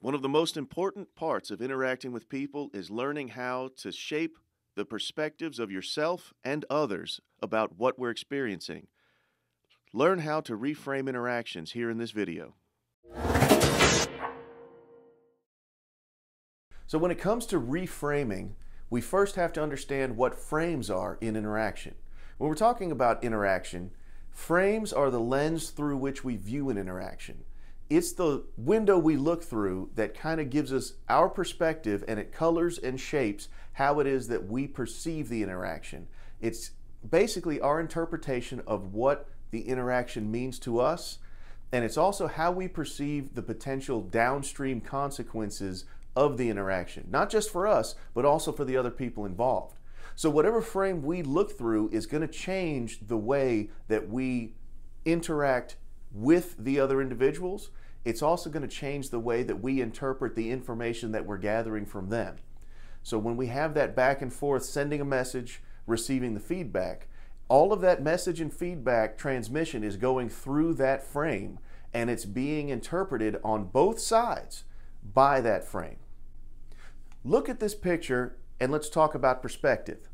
One of the most important parts of interacting with people is learning how to shape the perspectives of yourself and others about what we're experiencing. Learn how to reframe interactions here in this video. So when it comes to reframing, we first have to understand what frames are in interaction. When we're talking about interaction, frames are the lens through which we view an interaction. It's the window we look through that kind of gives us our perspective, and it colors and shapes how it is that we perceive the interaction. It's basically our interpretation of what the interaction means to us, and it's also how we perceive the potential downstream consequences of the interaction, not just for us, but also for the other people involved. So whatever frame we look through is going to change the way that we interact with the other individuals. It's also going to change the way that we interpret the information that we're gathering from them. So when we have that back and forth, sending a message, receiving the feedback, all of that message and feedback transmission is going through that frame, and it's being interpreted on both sides by that frame. Look at this picture and let's talk about perspective.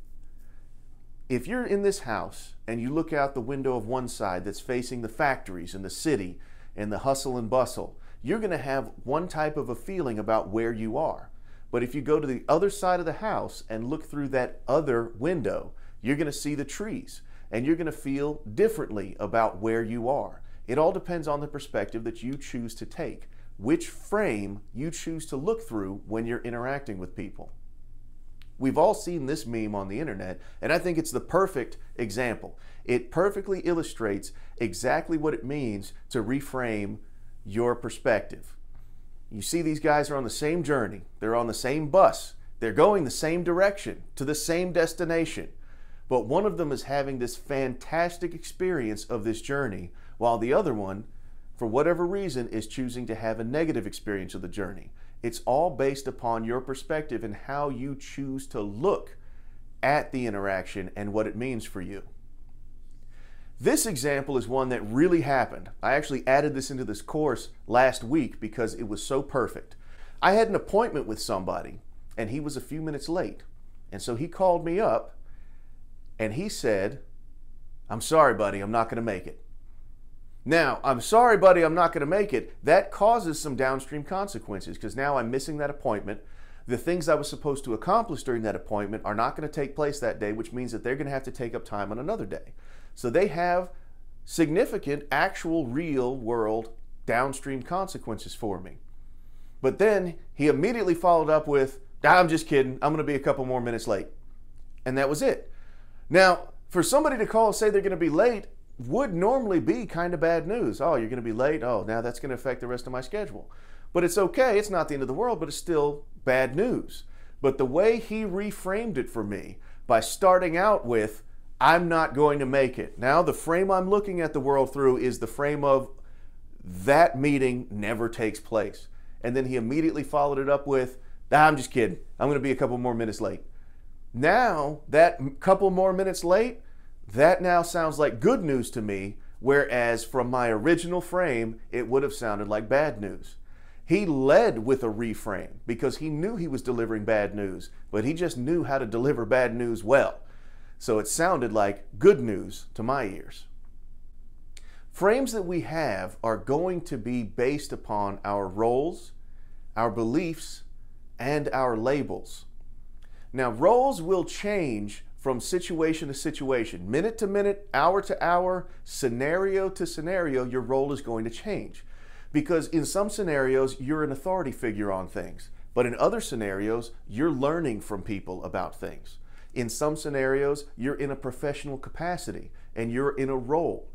If you're in this house and you look out the window of one side that's facing the factories and the city and the hustle and bustle, you're going to have one type of a feeling about where you are. But if you go to the other side of the house and look through that other window, you're going to see the trees and you're going to feel differently about where you are. It all depends on the perspective that you choose to take, which frame you choose to look through when you're interacting with people. We've all seen this meme on the internet, and I think it's the perfect example. It perfectly illustrates exactly what it means to reframe your perspective. You see these guys are on the same journey. They're on the same bus. They're going the same direction to the same destination. But one of them is having this fantastic experience of this journey, while the other one, for whatever reason, is choosing to have a negative experience of the journey. It's all based upon your perspective and how you choose to look at the interaction and what it means for you. This example is one that really happened. I actually added this into this course last week because it was so perfect. I had an appointment with somebody and he was a few minutes late. And so he called me up and he said, "I'm sorry, buddy, I'm not going to make it." Now, "I'm sorry, buddy, I'm not going to make it," that causes some downstream consequences because now I'm missing that appointment. The things I was supposed to accomplish during that appointment are not going to take place that day, which means that they're going to have to take up time on another day. So they have significant, actual, real world downstream consequences for me. But then he immediately followed up with, "I'm just kidding, I'm going to be a couple more minutes late." And that was it. Now, for somebody to call and say they're going to be late would normally be kind of bad news. "Oh, you're going to be late? Oh, now that's going to affect the rest of my schedule." But it's okay. It's not the end of the world, but it's still bad news. But the way he reframed it for me by starting out with, "I'm not going to make it." Now the frame I'm looking at the world through is the frame of that meeting never takes place. And then he immediately followed it up with, "I'm just kidding. I'm going to be a couple more minutes late." Now that couple more minutes late, that now sounds like good news to me, whereas from my original frame, it would have sounded like bad news. He led with a reframe because he knew he was delivering bad news, but he just knew how to deliver bad news well. So it sounded like good news to my ears. Frames that we have are going to be based upon our roles, our beliefs, and our labels. Now, roles will change from situation to situation, minute to minute, hour to hour, scenario to scenario. Your role is going to change because in some scenarios you're an authority figure on things, but in other scenarios you're learning from people about things. In some scenarios you're in a professional capacity and you're in a role.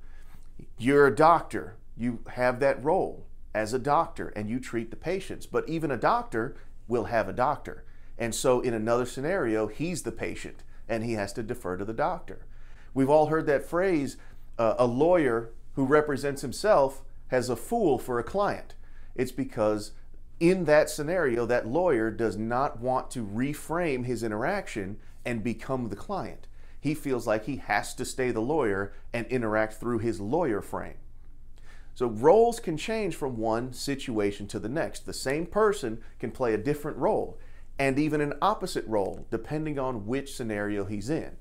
You're a doctor, you have that role as a doctor and you treat the patients, but even a doctor will have a doctor, and so in another scenario he's the patient and he has to defer to the doctor. We've all heard that phrase, a lawyer who represents himself has a fool for a client. It's because in that scenario, that lawyer does not want to reframe his interaction and become the client. He feels like he has to stay the lawyer and interact through his lawyer frame. So roles can change from one situation to the next. The same person can play a different role, and even an opposite role, depending on which scenario he's in.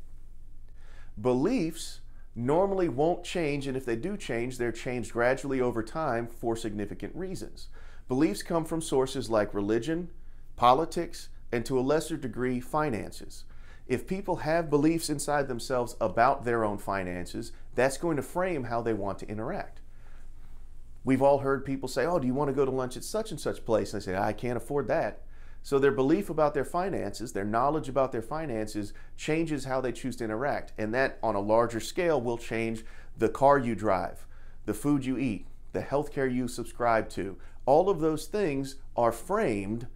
Beliefs normally won't change, and if they do change, they're changed gradually over time for significant reasons. Beliefs come from sources like religion, politics, and to a lesser degree, finances. If people have beliefs inside themselves about their own finances, that's going to frame how they want to interact. We've all heard people say, oh, do you want to go to lunch at such and such place? And they say, I can't afford that. So their belief about their finances, their knowledge about their finances changes how they choose to interact. And that on a larger scale will change the car you drive, the food you eat, the healthcare you subscribe to. All of those things are framed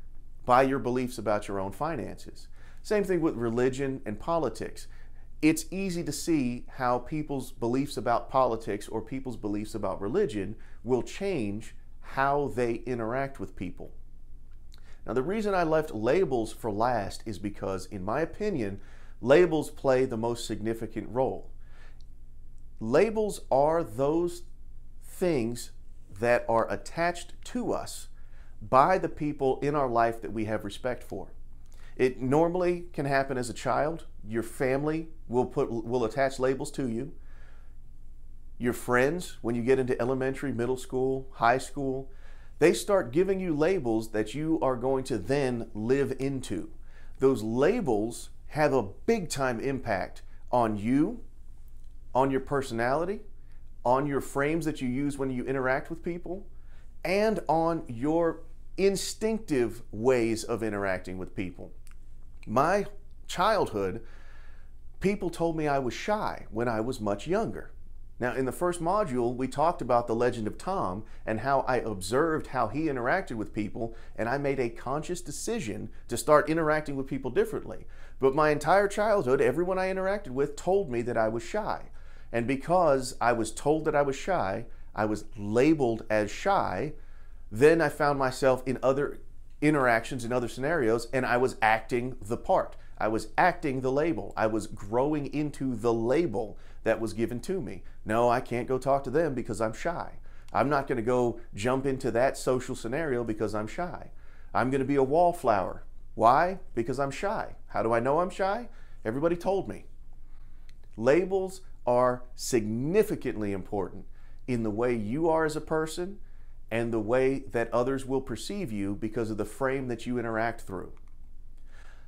by your beliefs about your own finances. Same thing with religion and politics. It's easy to see how people's beliefs about politics or people's beliefs about religion will change how they interact with people. Now, the reason I left labels for last is because, in my opinion, labels play the most significant role. Labels are those things that are attached to us by the people in our life that we have respect for. It normally can happen as a child. Your family will attach labels to you. Your friends, when you get into elementary, middle school, high school, they start giving you labels that you are going to then live into. Those labels have a big time impact on you, on your personality, on your frames that you use when you interact with people, and on your instinctive ways of interacting with people. My childhood, people told me I was shy when I was much younger. Now, in the first module, we talked about the legend of Tom and how I observed how he interacted with people, and I made a conscious decision to start interacting with people differently. But my entire childhood, everyone I interacted with told me that I was shy. And because I was told that I was shy, I was labeled as shy. Then I found myself in other interactions, in other scenarios, and I was acting the part. I was acting the label. I was growing into the label that was given to me. No, I can't go talk to them because I'm shy. I'm not going to go jump into that social scenario because I'm shy. I'm going to be a wallflower. Why? Because I'm shy. How do I know I'm shy? Everybody told me. Labels are significantly important in the way you are as a person and the way that others will perceive you because of the frame that you interact through.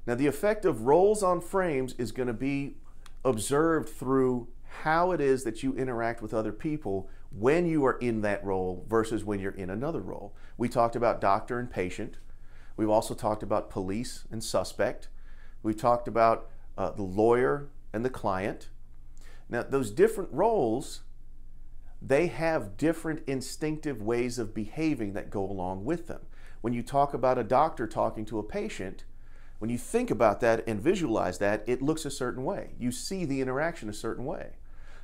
Now, the effect of roles on frames is going to be observed through how it is that you interact with other people when you are in that role versus when you're in another role. We talked about doctor and patient. We've also talked about police and suspect. We've talked about the lawyer and the client. Now, those different roles, they have different instinctive ways of behaving that go along with them. When you talk about a doctor talking to a patient, when you think about that and visualize that, it looks a certain way. You see the interaction a certain way.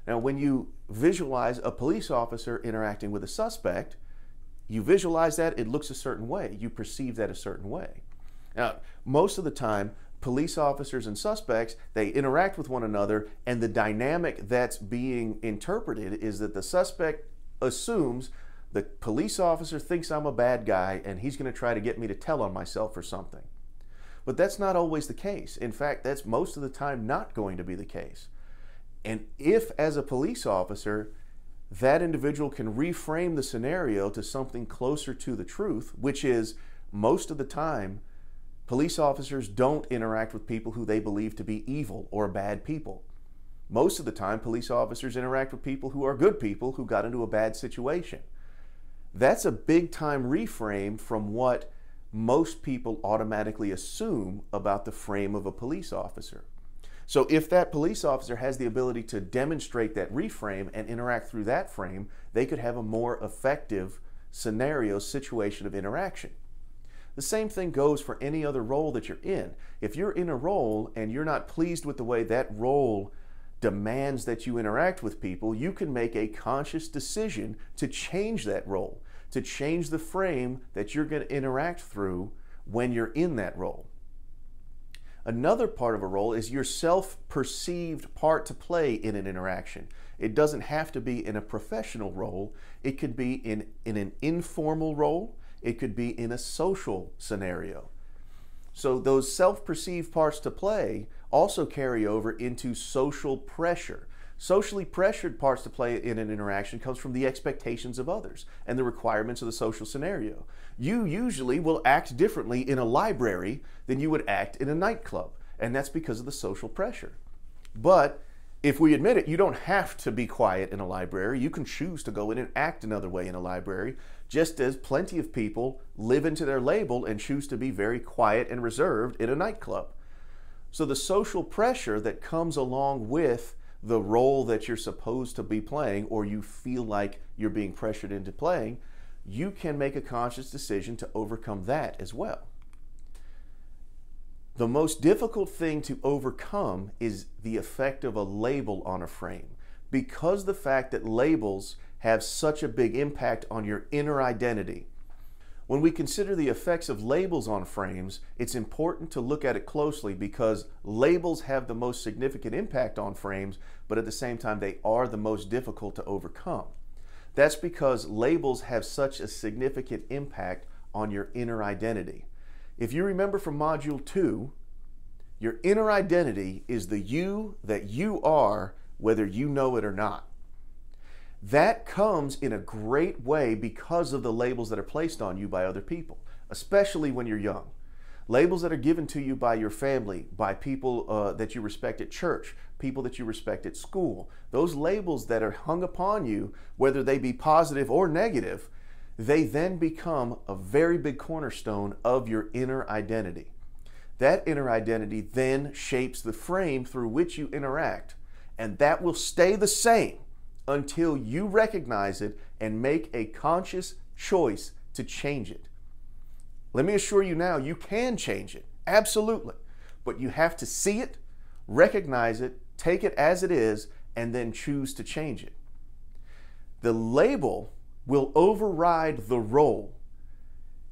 Now, when you visualize a police officer interacting with a suspect, you visualize that, it looks a certain way. You perceive that a certain way. Now, most of the time, police officers and suspects, they interact with one another, and the dynamic that's being interpreted is that the suspect assumes the police officer thinks I'm a bad guy and he's going to try to get me to tell on myself or something. But that's not always the case. In fact, that's most of the time not going to be the case. And if, as a police officer, that individual can reframe the scenario to something closer to the truth, which is most of the time, police officers don't interact with people who they believe to be evil or bad people. Most of the time, police officers interact with people who are good people who got into a bad situation. That's a big time reframe from what most people automatically assume about the frame of a police officer. So if that police officer has the ability to demonstrate that reframe and interact through that frame, they could have a more effective scenario, situation of interaction. The same thing goes for any other role that you're in. If you're in a role and you're not pleased with the way that role demands that you interact with people, you can make a conscious decision to change that role, to change the frame that you're going to interact through when you're in that role. Another part of a role is your self-perceived part to play in an interaction. It doesn't have to be in a professional role. It could be in an informal role. It could be in a social scenario. So those self-perceived parts to play also carry over into social pressure. Socially pressured parts to play in an interaction comes from the expectations of others and the requirements of the social scenario. You usually will act differently in a library than you would act in a nightclub, and that's because of the social pressure. But if we admit it, you don't have to be quiet in a library. You can choose to go in and act another way in a library, just as plenty of people live into their label and choose to be very quiet and reserved in a nightclub. So the social pressure that comes along with the role that you're supposed to be playing, or you feel like you're being pressured into playing, you can make a conscious decision to overcome that as well. The most difficult thing to overcome is the effect of a label on a frame, because the fact that labels have such a big impact on your inner identity. When we consider the effects of labels on frames, it's important to look at it closely, because labels have the most significant impact on frames, but at the same time they are the most difficult to overcome. That's because labels have such a significant impact on your inner identity. If you remember from Module 2, your inner identity is the you that you are, whether you know it or not. That comes in a great way because of the labels that are placed on you by other people, especially when you're young. Labels that are given to you by your family, by people that you respect at church, people that you respect at school. Those labels that are hung upon you, whether they be positive or negative, they then become a very big cornerstone of your inner identity. That inner identity then shapes the frame through which you interact, and that will stay the same until you recognize it and make a conscious choice to change it. Let me assure you now, you can change it, absolutely. But you have to see it, recognize it, take it as it is, and then choose to change it. The label will override the role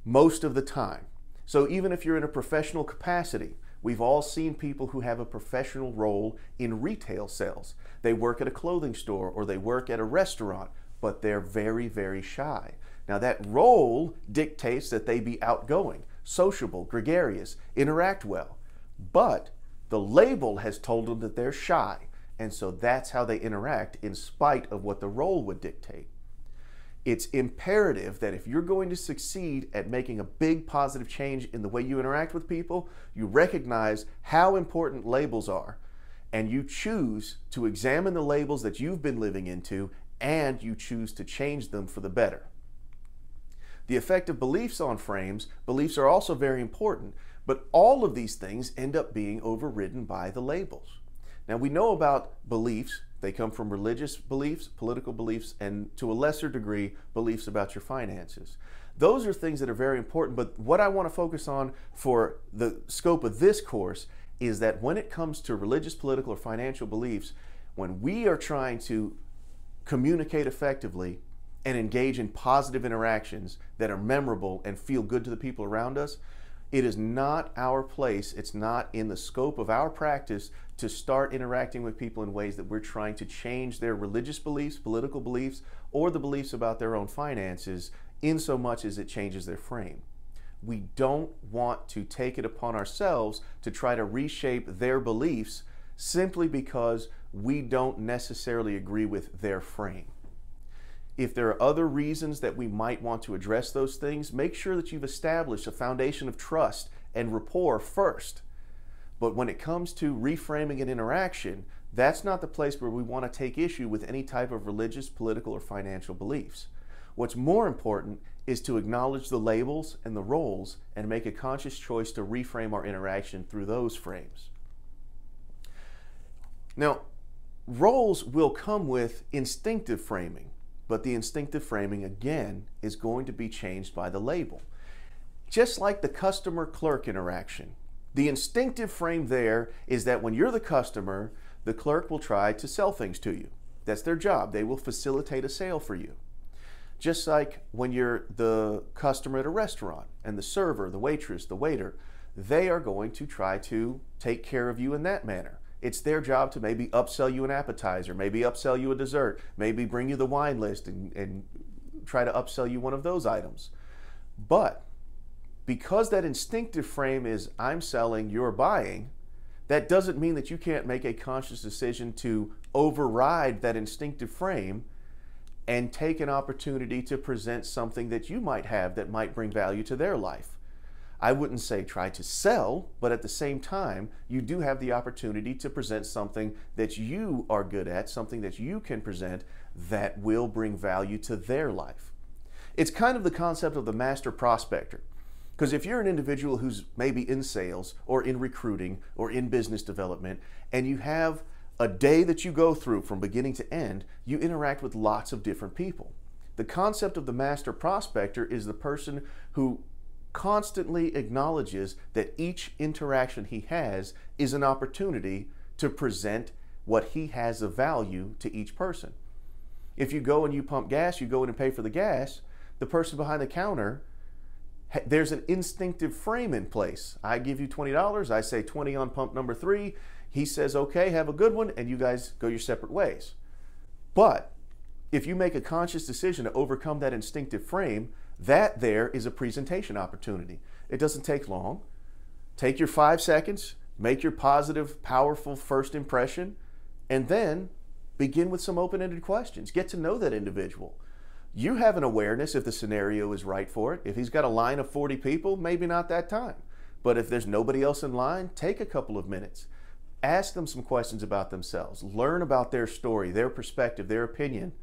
most of the time. So even if you're in a professional capacity, we've all seen people who have a professional role in retail sales. They work at a clothing store or they work at a restaurant, but they're very, very shy. Now that role dictates that they be outgoing, sociable, gregarious, interact well. But the label has told them that they're shy, and so that's how they interact in spite of what the role would dictate. It's imperative that if you're going to succeed at making a big positive change in the way you interact with people, you recognize how important labels are, and you choose to examine the labels that you've been living into, and you choose to change them for the better. The effect of beliefs on frames, beliefs are also very important, but all of these things end up being overridden by the labels. Now we know about beliefs. They come from religious beliefs, political beliefs, and to a lesser degree, beliefs about your finances. Those are things that are very important, but what I want to focus on for the scope of this course is that when it comes to religious, political, or financial beliefs, when we are trying to communicate effectively and engage in positive interactions that are memorable and feel good to the people around us, it is not our place, it's not in the scope of our practice to start interacting with people in ways that we're trying to change their religious beliefs, political beliefs, or the beliefs about their own finances in so much as it changes their frame. We don't want to take it upon ourselves to try to reshape their beliefs simply because we don't necessarily agree with their frame. If there are other reasons that we might want to address those things, make sure that you've established a foundation of trust and rapport first. But when it comes to reframing an interaction, that's not the place where we want to take issue with any type of religious, political, or financial beliefs. What's more important is to acknowledge the labels and the roles and make a conscious choice to reframe our interaction through those frames. Now, roles will come with instinctive framing, but the instinctive framing, again, is going to be changed by the label. Just like the customer-clerk interaction, the instinctive frame there is that when you're the customer, the clerk will try to sell things to you. That's their job. They will facilitate a sale for you. Just like when you're the customer at a restaurant and the server, the waitress, the waiter, they are going to try to take care of you in that manner. It's their job to maybe upsell you an appetizer, maybe upsell you a dessert, maybe bring you the wine list and try to upsell you one of those items. But because that instinctive frame is I'm selling, you're buying, that doesn't mean that you can't make a conscious decision to override that instinctive frame and take an opportunity to present something that you might have that might bring value to their life. I wouldn't say try to sell, but at the same time, you do have the opportunity to present something that you are good at, something that you can present that will bring value to their life. It's kind of the concept of the master prospector. Because if you're an individual who's maybe in sales or in recruiting or in business development, and you have a day that you go through from beginning to end, you interact with lots of different people. The concept of the master prospector is the person who constantly acknowledges that each interaction he has is an opportunity to present what he has of value to each person. If you go and you pump gas, you go in and pay for the gas, the person behind the counter, there's an instinctive frame in place. I give you $20, I say 20 on pump number 3, he says, okay, have a good one, and you guys go your separate ways. But if you make a conscious decision to overcome that instinctive frame, that there is a presentation opportunity. It doesn't take long. Take your 5 seconds, make your positive, powerful first impression, and then begin with some open-ended questions. Get to know that individual. You have an awareness if the scenario is right for it. If he's got a line of 40 people, maybe not that time. But if there's nobody else in line, take a couple of minutes. Ask them some questions about themselves. Learn about their story, their perspective, their opinion,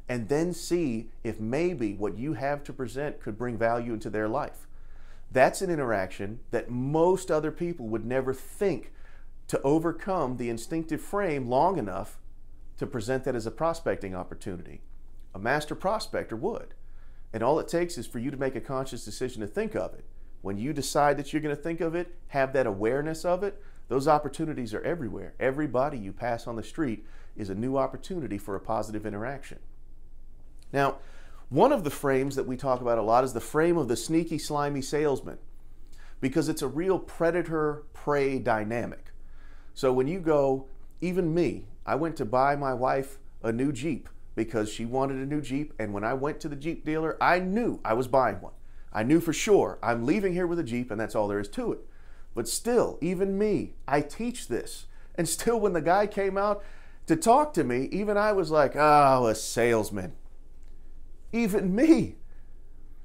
and then see if maybe what you have to present could bring value into their life. That's an interaction that most other people would never think to overcome the instinctive frame long enough to present that as a prospecting opportunity. A master prospector would. And all it takes is for you to make a conscious decision to think of it. When you decide that you're going to think of it, have that awareness of it, those opportunities are everywhere. Everybody you pass on the street is a new opportunity for a positive interaction. Now, one of the frames that we talk about a lot is the frame of the sneaky, slimy salesman, because it's a real predator-prey dynamic. So when you go, even me, I went to buy my wife a new Jeep because she wanted a new Jeep, and when I went to the Jeep dealer, I knew I was buying one. I knew for sure I'm leaving here with a Jeep, and that's all there is to it. But still, even me, I teach this. And still, when the guy came out to talk to me, even I was like, oh, a salesman. Even me.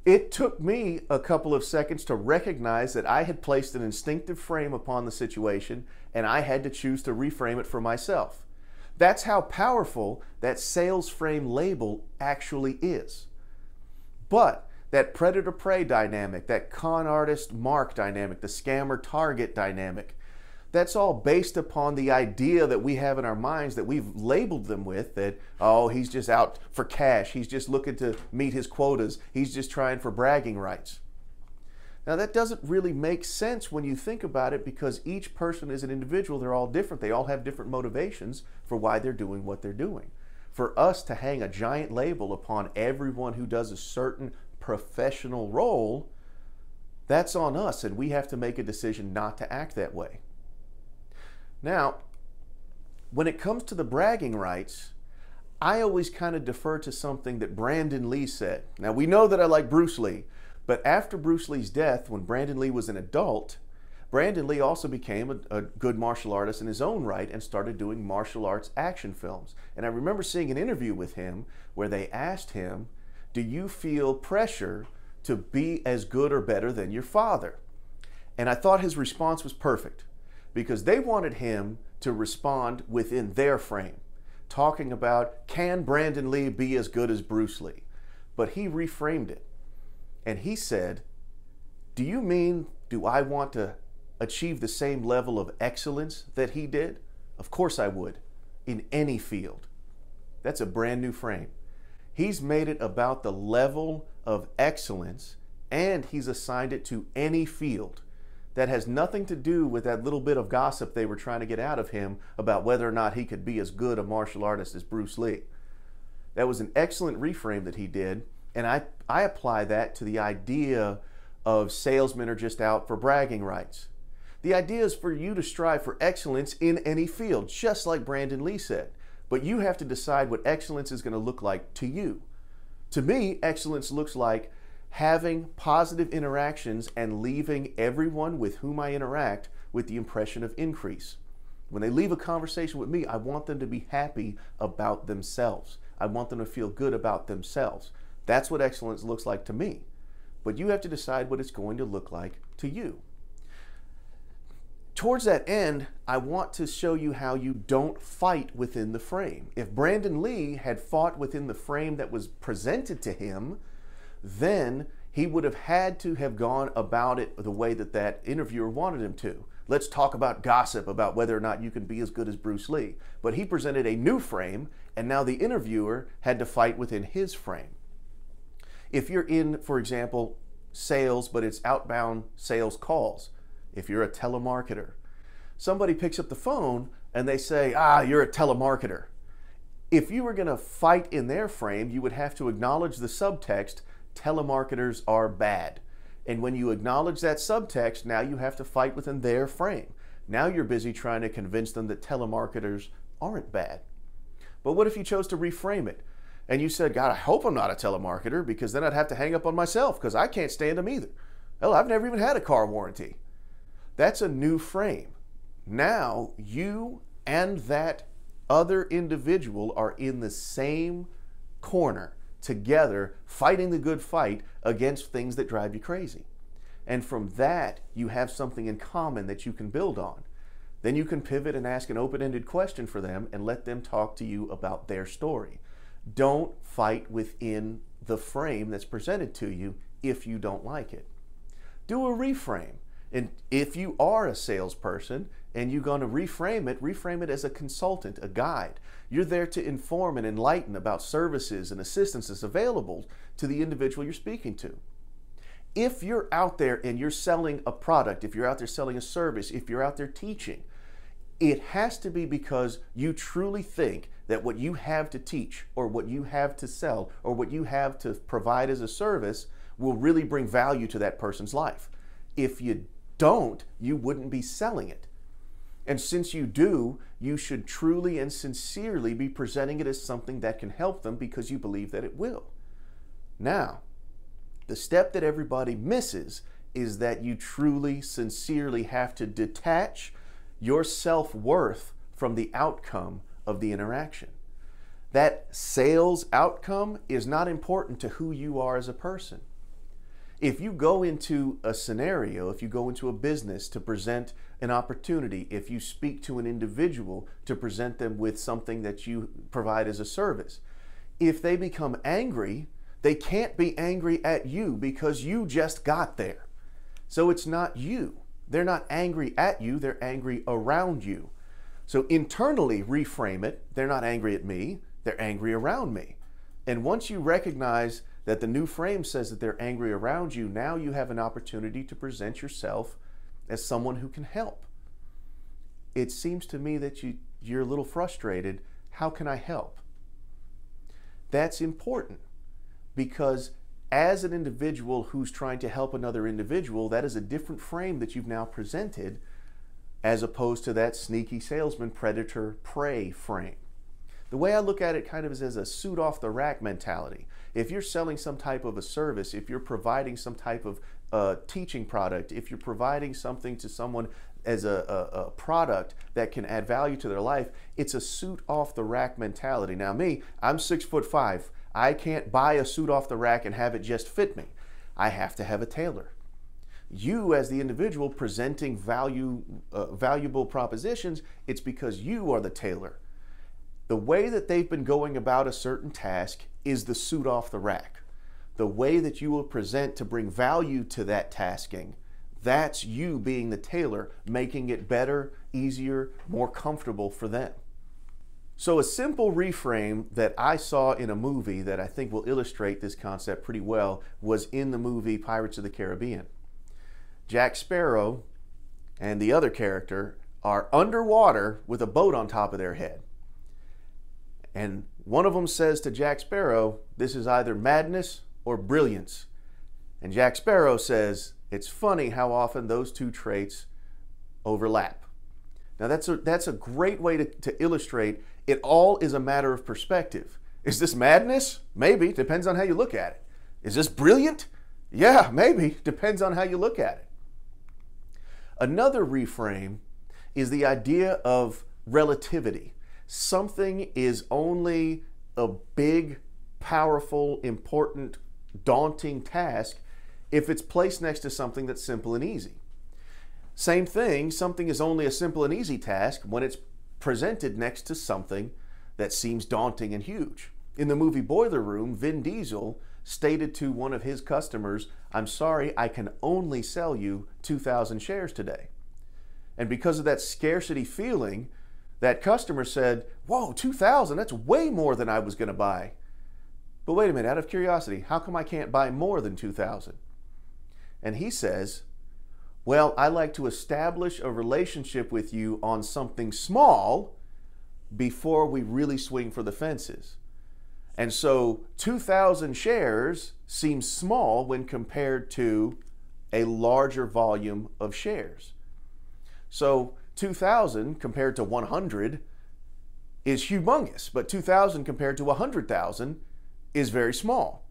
It took me a couple of seconds to recognize that I had placed an instinctive frame upon the situation, and I had to choose to reframe it for myself. That's how powerful that sales frame label actually is. But that predator-prey dynamic, that con artist mark dynamic, the scammer target dynamic, that's all based upon the idea that we have in our minds that we've labeled them with, that, oh, he's just out for cash, he's just looking to meet his quotas, he's just trying for bragging rights. Now that doesn't really make sense when you think about it, because each person is an individual, they're all different, they all have different motivations for why they're doing what they're doing. For us to hang a giant label upon everyone who does a certain professional role, that's on us, and we have to make a decision not to act that way. Now, when it comes to the bragging rights, I always kind of defer to something that Brandon Lee said. Now, we know that I like Bruce Lee, but after Bruce Lee's death, when Brandon Lee was an adult, Brandon Lee also became a good martial artist in his own right and started doing martial arts action films. And I remember seeing an interview with him where they asked him, do you feel pressure to be as good or better than your father? And I thought his response was perfect, because they wanted him to respond within their frame, talking about, can Brandon Lee be as good as Bruce Lee? But he reframed it. And he said, do you mean, do I want to achieve the same level of excellence that he did? Of course I would, in any field. That's a brand new frame. He's made it about the level of excellence, and he's assigned it to any field. That has nothing to do with that little bit of gossip they were trying to get out of him about whether or not he could be as good a martial artist as Bruce Lee. That was an excellent reframe that he did, and I apply that to the idea of salesmen are just out for bragging rights. The idea is for you to strive for excellence in any field, just like Brandon Lee said. But you have to decide what excellence is going to look like to you. To me, excellence looks like having positive interactions and leaving everyone with whom I interact with the impression of increase. When they leave a conversation with me, I want them to be happy about themselves. I want them to feel good about themselves. That's what excellence looks like to me. But you have to decide what it's going to look like to you. Towards that end, I want to show you how you don't fight within the frame. If Brandon Lee had fought within the frame that was presented to him, then he would have had to have gone about it the way that that interviewer wanted him to. Let's talk about gossip about whether or not you can be as good as Bruce Lee. But he presented a new frame, and now the interviewer had to fight within his frame. If you're in, for example, sales, but it's outbound sales calls, if you're a telemarketer, somebody picks up the phone and they say, you're a telemarketer. If you were going to fight in their frame, you would have to acknowledge the subtext, telemarketers are bad. And when you acknowledge that subtext, now you have to fight within their frame. Now you're busy trying to convince them that telemarketers aren't bad. But what if you chose to reframe it? And you said, God, I hope I'm not a telemarketer, because then I'd have to hang up on myself because I can't stand them either. Hell, I've never even had a car warranty. That's a new frame. Now you and that other individual are in the same corner together, fighting the good fight against things that drive you crazy. And from that, you have something in common that you can build on. Then you can pivot and ask an open-ended question for them and let them talk to you about their story. Don't fight within the frame that's presented to you if you don't like it. Do a reframe. And if you are a salesperson and you're going to reframe it as a consultant, a guide. You're there to inform and enlighten about services and assistance that's available to the individual you're speaking to. If you're out there and you're selling a product, if you're out there selling a service, if you're out there teaching, it has to be because you truly think that what you have to teach or what you have to sell or what you have to provide as a service will really bring value to that person's life. If you don't, you wouldn't be selling it. And since you do, you should truly and sincerely be presenting it as something that can help them because you believe that it will. Now, the step that everybody misses is that you truly, sincerely have to detach your self-worth from the outcome of the interaction. That sales outcome is not important to who you are as a person. If you go into a scenario, if you go into a business to present an opportunity, if you speak to an individual to present them with something that you provide as a service, if they become angry, they can't be angry at you because you just got there. So it's not you. They're not angry at you, they're angry around you. So internally reframe it. They're not angry at me, they're angry around me. And once you recognize that the new frame says that they're angry around you, now you have an opportunity to present yourself as someone who can help. It seems to me that you're a little frustrated. How can I help? That's important because as an individual who's trying to help another individual, that is a different frame that you've now presented as opposed to that sneaky salesman, predator, prey frame. The way I look at it kind of is as a suit off the rack mentality. If you're selling some type of a service, if you're providing some type of teaching product, if you're providing something to someone as a product that can add value to their life, it's a suit off the rack mentality. Now me, I'm 6'5". I can't buy a suit off the rack and have it just fit me. I have to have a tailor. You as the individual presenting valuable propositions, it's because you are the tailor. The way that they've been going about a certain task is the suit off the rack. The way that you will present to bring value to that tasking, that's you being the tailor, making it better, easier, more comfortable for them. So a simple reframe that I saw in a movie that I think will illustrate this concept pretty well was in the movie Pirates of the Caribbean. Jack Sparrow and the other character are underwater with a boat on top of their head. And one of them says to Jack Sparrow, this is either madness or brilliance. And Jack Sparrow says, it's funny how often those two traits overlap. Now that's a great way to illustrate it all is a matter of perspective. Is this madness? Maybe, depends on how you look at it. Is this brilliant? Yeah, maybe, depends on how you look at it. Another reframe is the idea of relativity. Something is only a big, powerful, important, daunting task if it's placed next to something that's simple and easy. Same thing, something is only a simple and easy task when it's presented next to something that seems daunting and huge. In the movie Boiler Room, Vin Diesel stated to one of his customers, "I'm sorry, I can only sell you 2,000 shares today." And because of that scarcity feeling, that customer said, "Whoa, 2,000, that's way more than I was going to buy." But wait a minute, out of curiosity, how come I can't buy more than 2,000? And he says, "Well, I like to establish a relationship with you on something small before we really swing for the fences." And so 2,000 shares seems small when compared to a larger volume of shares. So 2,000 compared to 100 is humongous, but 2,000 compared to 100,000 is very small.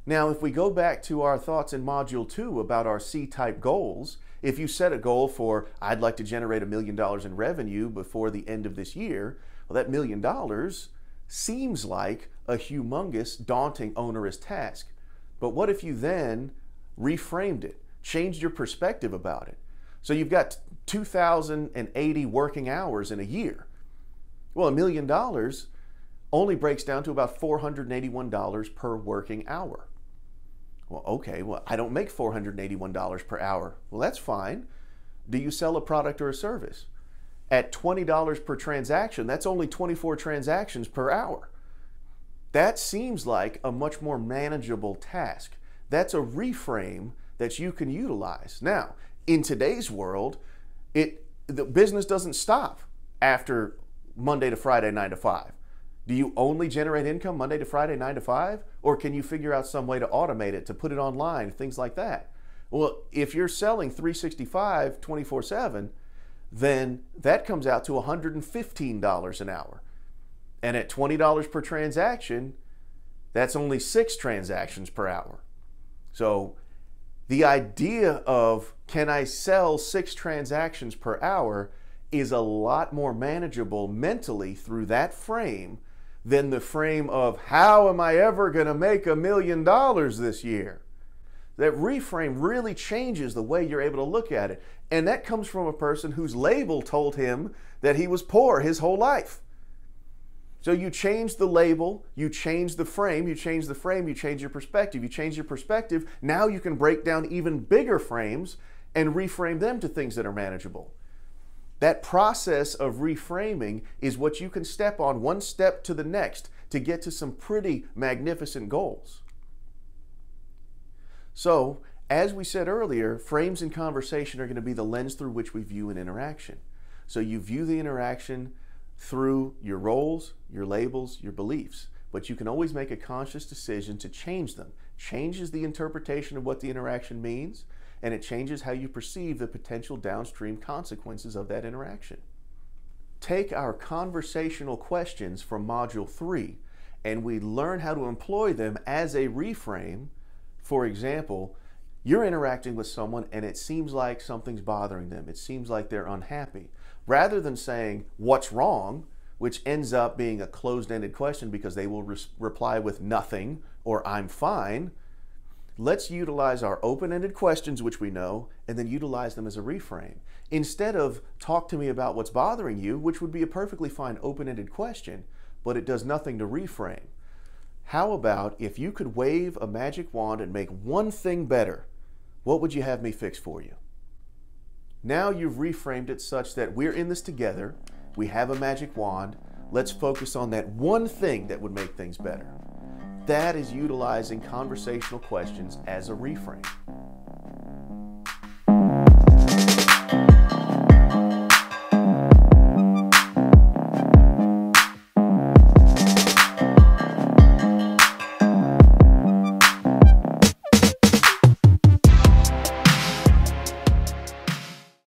Now, if we go back to our thoughts in Module 2 about our C-type goals, if you set a goal for, I'd like to generate $1 million in revenue before the end of this year, well, that $1 million seems like a humongous, daunting, onerous task. But what if you then reframed it, changed your perspective about it? So you've got 2,080 working hours in a year. Well, $1 million only breaks down to about $481 per working hour. Well, okay, well, I don't make $481 per hour. Well, that's fine. Do you sell a product or a service? At $20 per transaction, that's only 24 transactions per hour. That seems like a much more manageable task. That's a reframe that you can utilize. Now, in today's world, the business doesn't stop after Monday to Friday, 9 to 5. Do you only generate income Monday to Friday, 9 to 5? Or can you figure out some way to automate it, to put it online, things like that? Well, if you're selling 365, 24/7, then that comes out to $115 an hour. And at $20 per transaction, that's only 6 transactions per hour. So the idea of, can I sell 6 transactions per hour, is a lot more manageable mentally through that frame than the frame of, how am I ever going to make $1 million this year? That reframe really changes the way you're able to look at it. And that comes from a person whose label told him that he was poor his whole life. So you change the label, you change the frame, you change the frame, you change your perspective. You change your perspective, now you can break down even bigger frames and reframe them to things that are manageable. That process of reframing is what you can step on one step to the next to get to some pretty magnificent goals. So, as we said earlier, frames in conversation are going to be the lens through which we view an interaction. So you view the interaction through your roles, your labels, your beliefs, but you can always make a conscious decision to change them. Changes the interpretation of what the interaction means, and it changes how you perceive the potential downstream consequences of that interaction. Take our conversational questions from Module 3, and we learn how to employ them as a reframe. For example, you're interacting with someone and it seems like something's bothering them. It seems like they're unhappy. Rather than saying, "What's wrong?" which ends up being a closed-ended question because they will reply with nothing or "I'm fine," let's utilize our open-ended questions, which we know, and then utilize them as a reframe. Instead of "talk to me about what's bothering you," which would be a perfectly fine open-ended question, but it does nothing to reframe. How about if you could wave a magic wand and make one thing better? What would you have me fix for you? Now you've reframed it such that we're in this together, we have a magic wand, let's focus on that one thing that would make things better. That is utilizing conversational questions as a reframe.